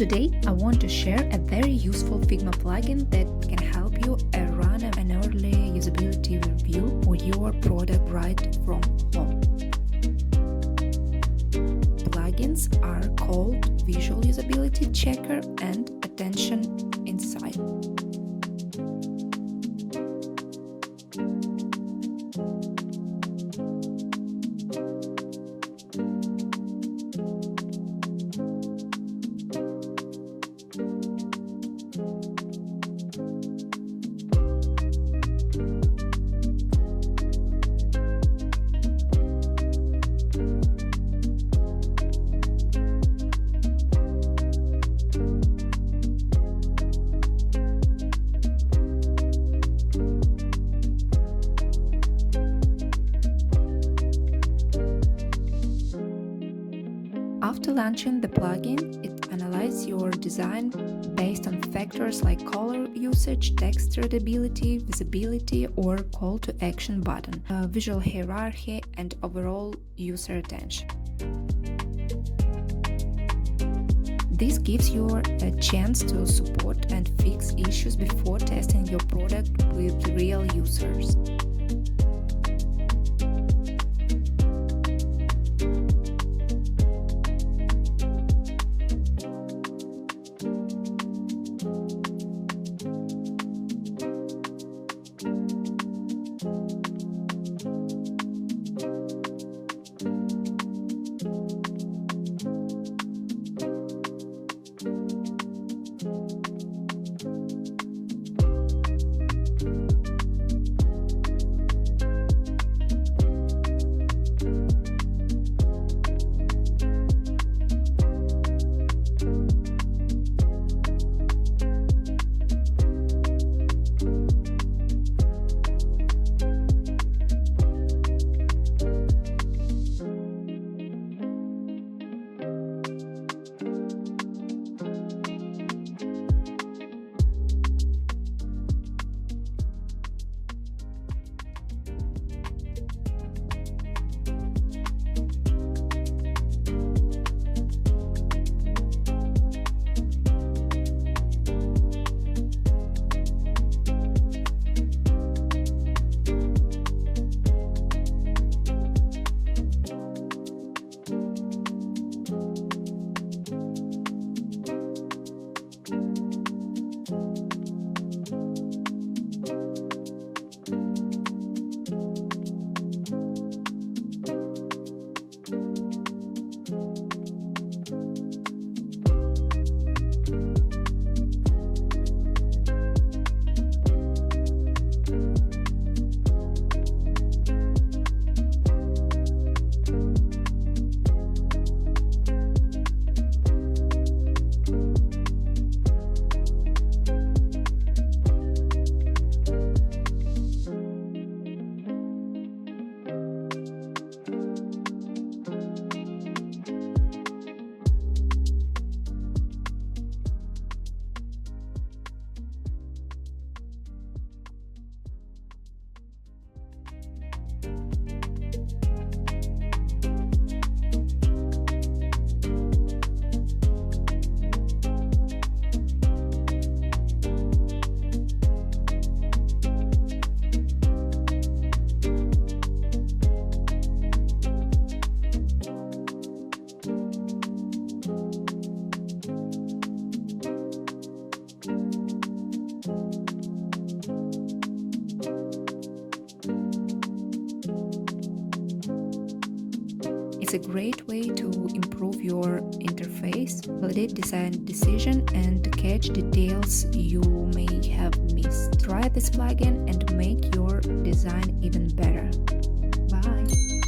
Today, I want to share a very useful Figma plugin that can help you run an early usability review for your product right from home. Plugins are called Visual Usability Checker and Attention Insight. After launching the plugin, it analyzes your design based on factors like color usage, text readability, visibility, or call to action button, visual hierarchy, and overall user attention. This gives you a chance to support and fix issues before testing your product with real users. It's a great way to improve your interface, validate design decision, and catch details you may have missed. Try this plugin and make your design even better. Bye!